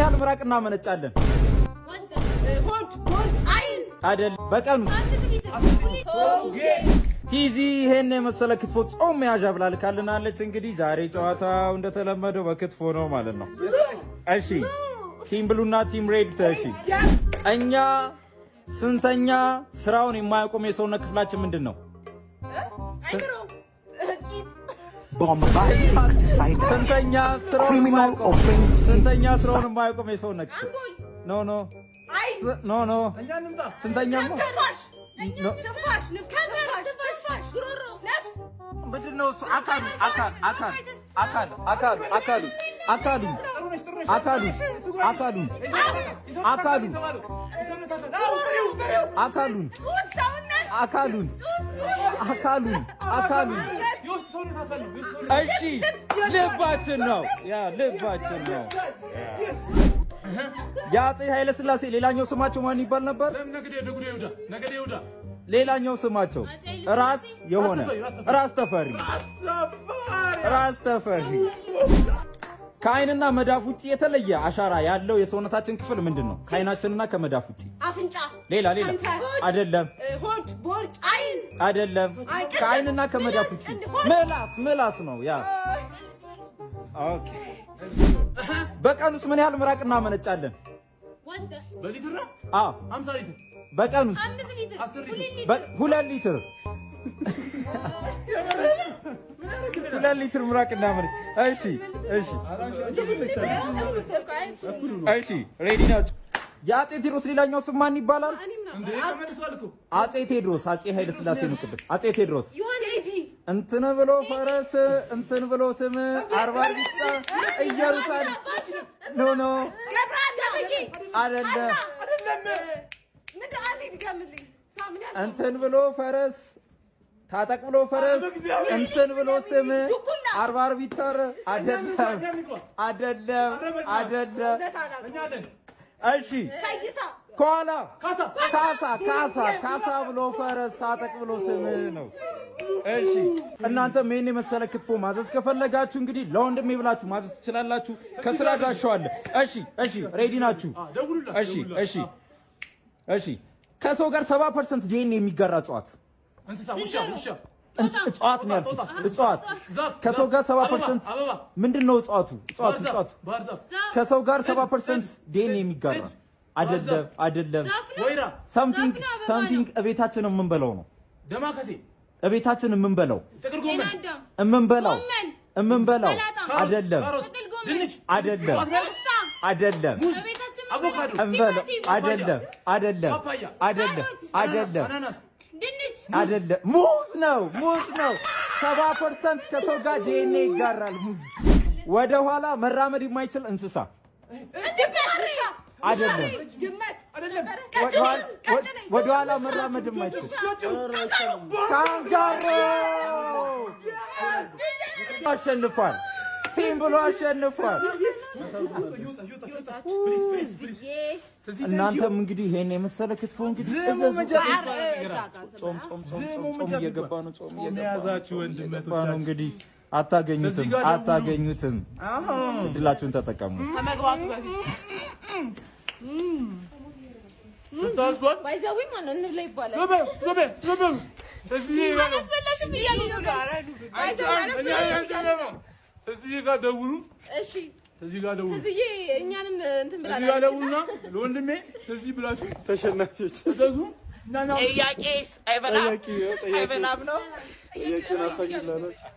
ያህል ምራቅ እናመነጫለን? ሆድ ቦርጭ አይን አይደል? በቀን ውስጥ ቲዚ ይሄን የመሰለ ክትፎ ጾም መያዣ ብላ ልካልናለች። እንግዲህ ዛሬ ጨዋታው እንደተለመደው በክትፎ ነው ማለት ነው። እሺ ቲም ብሉና ቲም ሬድ ተሺ እኛ ስንተኛ ስራውን የማያቆም የሰውነት ክፍላችን ምንድን ነው? ስንተኛ ስራውን የማያቆም የሰውነት ክፍል ኖ ኖ ኖ ኖ ስንተኛ ነው? ምንድነው እሱ? አካሉ እሺ ልባችን ነው። ያ ልባችን ነው። የአፄ ኃይለ ሥላሴ ሌላኛው ስማቸው ማን ይባል ነበር? ሌላኛው ስማቸው ራስ የሆነ ራስ ተፈሪ። ከአይንና መዳፍ ውጪ የተለየ አሻራ ያለው የሰውነታችን ክፍል ምንድነው? ከአይናችንና ከመዳፍ ውጪ ሌላ አይደለም። ሆድ ቦርጭ አይን አይደለም። ከአይንና ከመዳፍ ውጪ ምላስ ነው። ያ ኦኬ። በቀን ውስጥ ምን ያህል ምራቅ እናመነጫለን? አዎ 50 ሊትር በቀን ውስጥ 2 ሊትር 2 ሊትር ምራቅ እናመነጭ። እሺ ሬዲ ናችሁ? የአፄ ቴዎድሮስ ሌላኛው ስም ማን ይባላል? አፄ ቴዎድሮስ። አፄ ኃይለ ሥላሴ ነው ቅድም። አፄ ቴዎድሮስ እንትን ብሎ ፈረስ እንትን ብሎ ስም 40 ቢስታ ኢየሩሳሌም ኖ አይደለም። እንትን ብሎ ፈረስ ታጠቅ ብሎ ፈረስ እንትን ብሎ ስም 40 ቢተር አይደለም። እሺ ከኋላ ካሳ ብሎ ፈረስ ታጠቅ ብሎ ስም ነው። እሺ እናንተም ይሄን የመሰለ ክትፎ ማዘዝ ከፈለጋችሁ እንግዲህ ለወንድሜ ብላችሁ ማዘዝ ትችላላችሁ። ከስራ ዳሻዋለ። እሺ ሬዲ ናችሁ? እሺ ከሰው ጋር 70% ዲኤንኤ የሚጋራ እጽዋት እጽዋት ነው ያልኩት። እጽዋት ከሰው ጋር 70% ምንድነው? እጽዋቱ ከሰው ጋር 70% ዲኤንኤ የሚጋራ አይደለም። ሳምቲንግ እቤታችን የምንበላው ነው። እቤታችን የምንበላው አይደለም። ሙዝ ነው። 70% ከሰው ጋር ዲኤንኤ ይጋራል። ሙዝ ወደ ኋላ መራመድ የማይችል እንስሳ አይደለም። ወደ ኋላ መራመድ የማይችል ካንጋሮ አሸንፏል። ቲም ብሎ አሸንፏል። እናንተም እንግዲህ ይሄን የመሰለ ክትፎ እንግዲህ ጾም እየገባ ነው። እንግዲህ አታገኙትም። እድላችሁን ተጠቀሙ። ከመግባቱ በፊት ስታስወጥ ባይዘው ማን እንብላ ይባላል። እዚህ ጋር ደውሉ። እሺ እዚህ ጋር ደውሉ። እዚህ እኛንም እንትን ብላችሁ እዚህ ጋር ደውሉና ለወንድሜ እዚህ ብላችሁ ተሸናፊዎች ተዘዙ። ጥያቄስ አይበላም ነው። ጥያቄን አሳይላችሁ